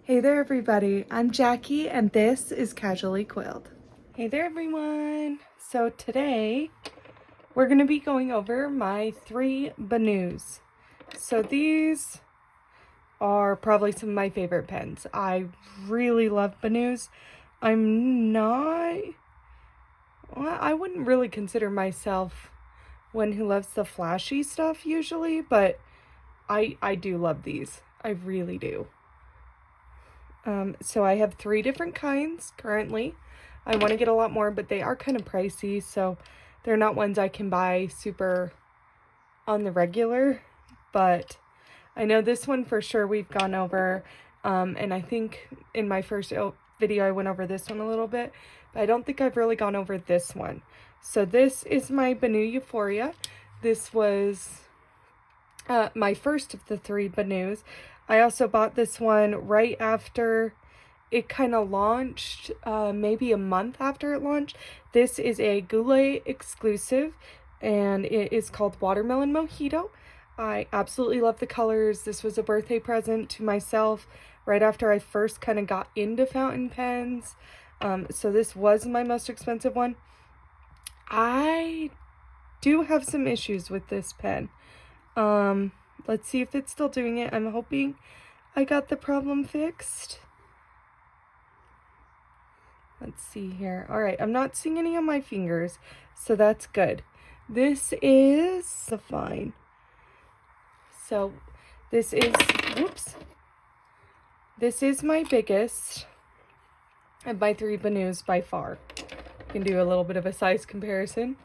Hey there everybody, I'm Jackie and this is Casually Quilled. Hey there everyone! So today we're going to be going over my 3 Benus. So these are probably some of my favorite pens. I really love Benus. I wouldn't really consider myself one who loves the flashy stuff usually, but I do love these. I really do. So I have 3 different kinds currently. I want to get a lot more, but they are kind of pricey, so they're not ones I can buy super on the regular. But I know this one for sure we've gone over, and I think in my first video I went over this one a little bit, but I don't think I've really gone over this one. So this is my Benu Euphoria. This was my first of the 3 Benus. I also bought this one right after it kind of launched, maybe a month after it launched. This is a Goulet exclusive, and it is called Watermelon Mojito. I absolutely love the colors. This was a birthday present to myself right after I first kind of got into fountain pens. So this was my most expensive one. I do have some issues with this pen. Let's see if it's still doing it. I'm hoping I got the problem fixed. Let's see here. All right, I'm not seeing any on my fingers, so that's good. This is fine. So this is, whoops. This is my biggest of my 3 Benus by far. You can do a little bit of a size comparison.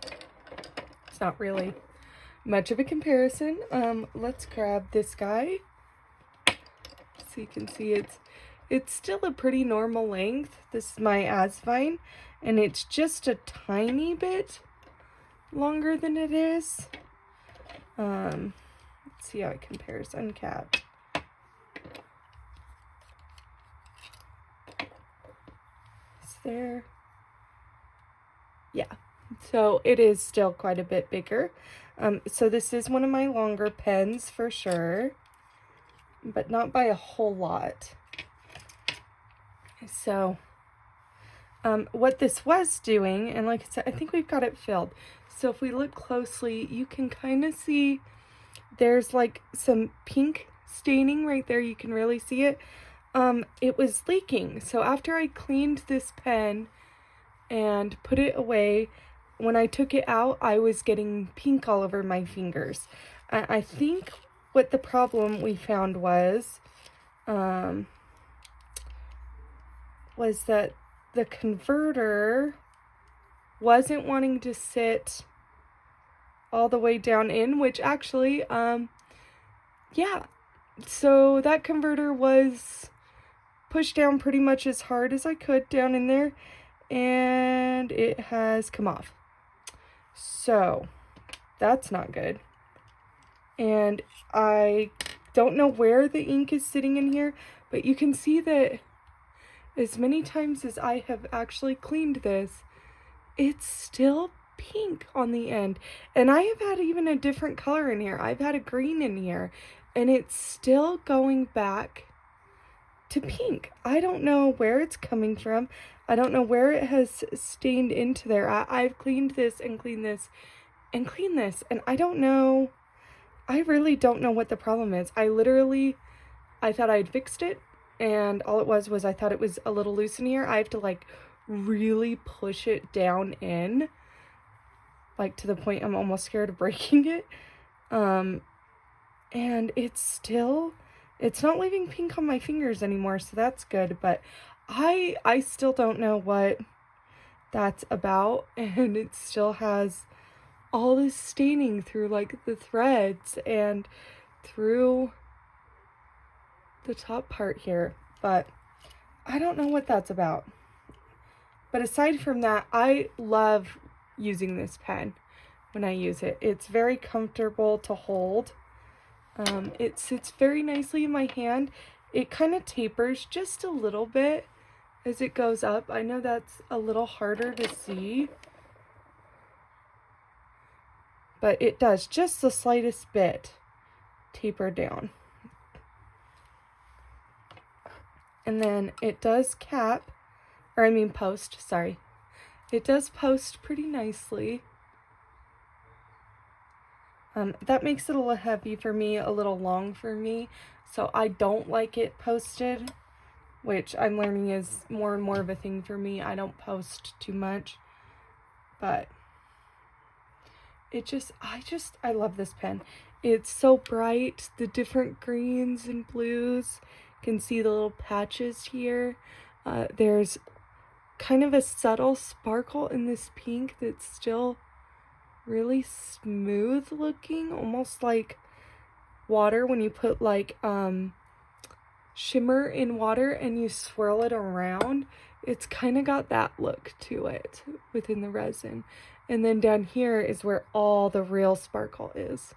It's not really much of a comparison. Let's grab this guy so you can see it's still a pretty normal length. This is my Asvine, and it's just a tiny bit longer than it is. Let's see how it compares uncapped. Is there? Yeah, so it is still quite a bit bigger. So this is one of my longer pens for sure, but not by a whole lot. So what this was doing, and like I said, I think we've got it filled. So if we look closely, you can kind of see there's like some pink staining right there. You can really see it. It was leaking. So after I cleaned this pen and put it away, when I took it out, I was getting pink all over my fingers. I think what the problem we found was that the converter wasn't wanting to sit all the way down in, which actually, yeah. So that converter was pushed down pretty much as hard as I could down in there, and it has come off. So that's not good. And I don't know where the ink is sitting in here, but you can see that as many times as I have actually cleaned this, it's still pink on the end. And I have had even a different color in here. I've had a green in here, and it's still going back to pink. I don't know where it's coming from. I don't know where it has stained into there. I've cleaned this and cleaned this and cleaned this, and I don't know. I really don't know what the problem is. I thought I'd fixed it, and all it was I thought it was a little loose in here. I have to like really push it down in, like to the point I'm almost scared of breaking it. And it's not leaving pink on my fingers anymore, so that's good, but I still don't know what that's about, and it still has all this staining through like the threads and through the top part here, but I don't know what that's about. But aside from that, I love using this pen when I use it. It's very comfortable to hold. It sits very nicely in my hand. It kind of tapers just a little bit as it goes up. I know that's a little harder to see, but it does just the slightest bit taper down. And then it does post, sorry. It does post pretty nicely. That makes it a little heavy for me, a little long for me, so I don't like it posted, which I'm learning is more and more of a thing for me. I don't post too much, but I love this pen. It's so bright, the different greens and blues. You can see the little patches here. There's kind of a subtle sparkle in this pink that's still really smooth looking, almost like water when you put like shimmer in water and you swirl it around. It's kind of got that look to it within the resin. And then down here is where all the real sparkle is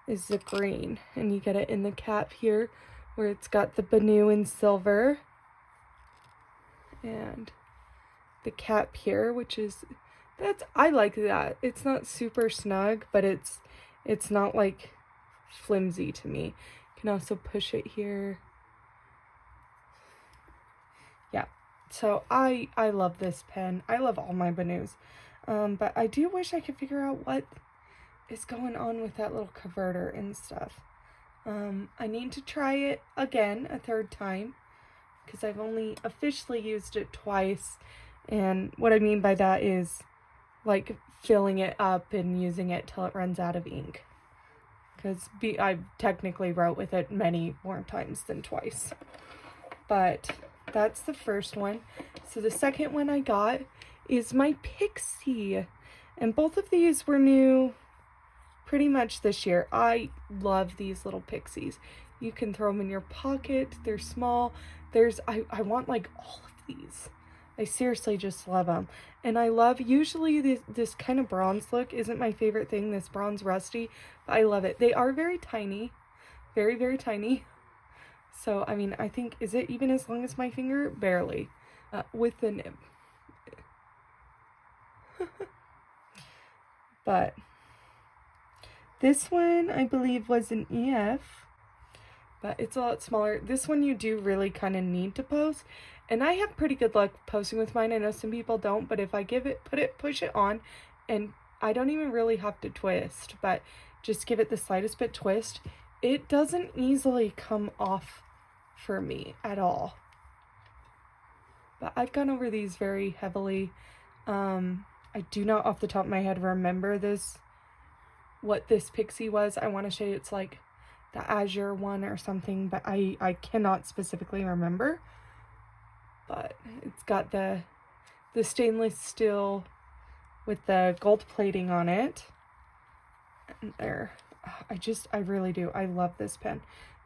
the green, and you get it in the cap here where it's got the Benu in silver, and the cap here, which is I like that. It's not super snug, but it's not like flimsy to me. You can also push it here. Yeah, so I love this pen. I love all my Benus. But I do wish I could figure out what is going on with that little converter and stuff. I need to try it again a third time because I've only officially used it twice. And what I mean by that is like filling it up and using it till it runs out of ink. Because I technically wrote with it many more times than twice. But that's the first one. So the second one I got is my Pixie. And both of these were new pretty much this year. I love these little Pixies. You can throw them in your pocket. They're small. I want like all of these. I seriously just love them. And I love, usually this kind of bronze look isn't my favorite thing, this bronze rusty, but I love it. They are very tiny, very, very tiny. So, I mean, I think, is it even as long as my finger? Barely, with the nib. But this one, I believe, was an EF, but it's a lot smaller. This one you do really kind of need to post. And I have pretty good luck posting with mine. I know some people don't, but if I push it on, and I don't even really have to twist, but just give it the slightest bit twist, it doesn't easily come off for me at all. But I've gone over these very heavily. I do not off the top of my head remember what this Pixie was. I want to say it's like the Azure one or something, but I cannot specifically remember. But it's got the stainless steel with the gold plating on it. And there, I really do. I love this pen.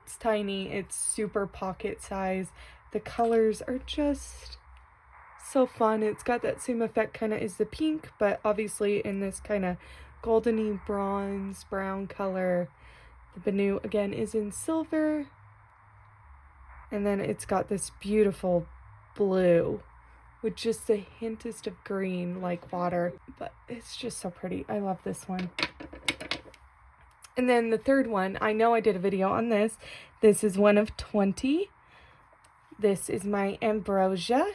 It's tiny. It's super pocket size. The colors are just so fun. It's got that same effect kind of as the pink, but obviously in this kind of goldeny bronze brown color. The Benu again is in silver. And then it's got this beautiful blue with just the hintest of green like water, but it's just so pretty. I love this one. And then the third one, I know I did a video on this. This is one of 20. This is my Ambrosia.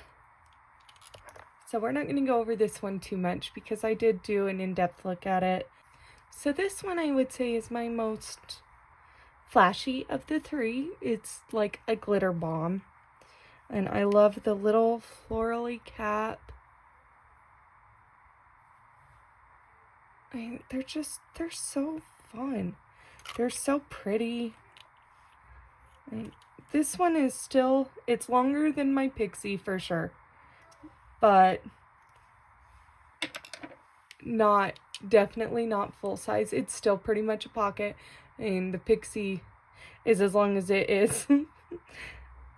So we're not going to go over this one too much because I did do an in-depth look at it. So this one I would say is my most flashy of the three. It's like a glitter bomb. And I love the little florally cap. I mean, they're so fun. They're so pretty. And this one is still, it's longer than my Pixie for sure. But definitely not full size. It's still pretty much a pocket. And the Pixie is as long as it is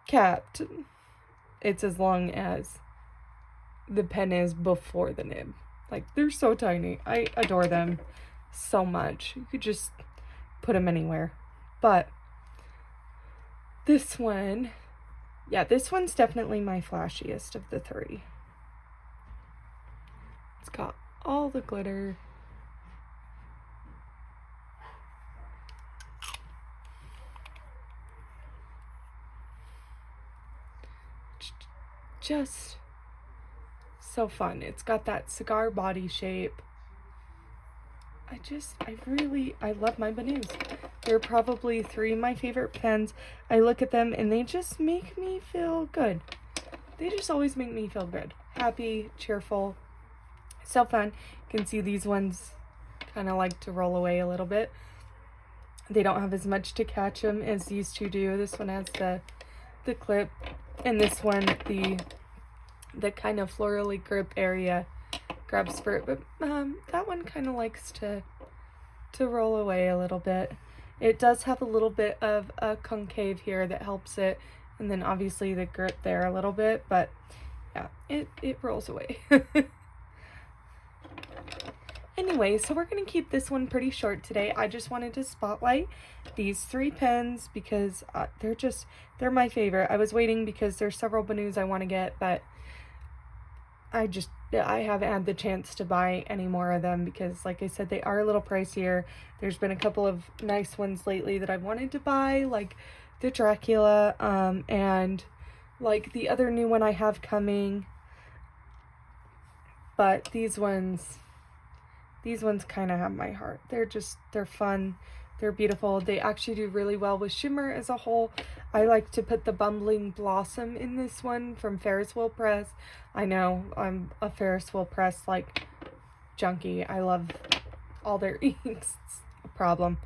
capped. It's as long as the pen is before the nib. Like, they're so tiny. I adore them so much. You could just put them anywhere. But this one, yeah, this one's definitely my flashiest of the three. It's got all the glitter. just so fun. It's got that cigar body shape. I love my Benus. They're probably 3 of my favorite pens. I look at them and they just make me feel good. They just always make me feel good. Happy, cheerful, so fun. You can see these ones kind of like to roll away a little bit. They don't have as much to catch them as these two do. This one has the clip, and this one the kind of florally grip area grabs for it, but that one kind of likes to roll away a little bit. It does have a little bit of a concave here that helps it, and then obviously the grip there a little bit, but yeah, it rolls away. Anyway, so we're going to keep this one pretty short today. I just wanted to spotlight these 3 pens because they're my favorite. I was waiting because there's several Benus I want to get, but I haven't had the chance to buy any more of them because, like I said, they are a little pricier. There's been a couple of nice ones lately that I've wanted to buy, like the Dracula, and like the other new one I have coming. But these ones kind of have my heart. They're fun. They're beautiful. They actually do really well with shimmer as a whole. I like to put the Bumbling Blossom in this one from Ferris Wheel Press. I know I'm a Ferris Wheel Press like junkie. I love all their inks. It's a problem.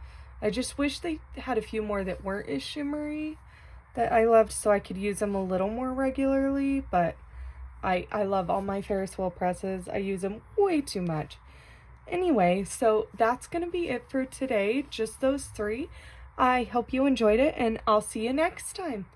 I just wish they had a few more that weren't as shimmery that I loved so I could use them a little more regularly, but I love all my Ferris Wheel Presses. I use them way too much. Anyway, so that's going to be it for today, just those 3. I hope you enjoyed it, and I'll see you next time.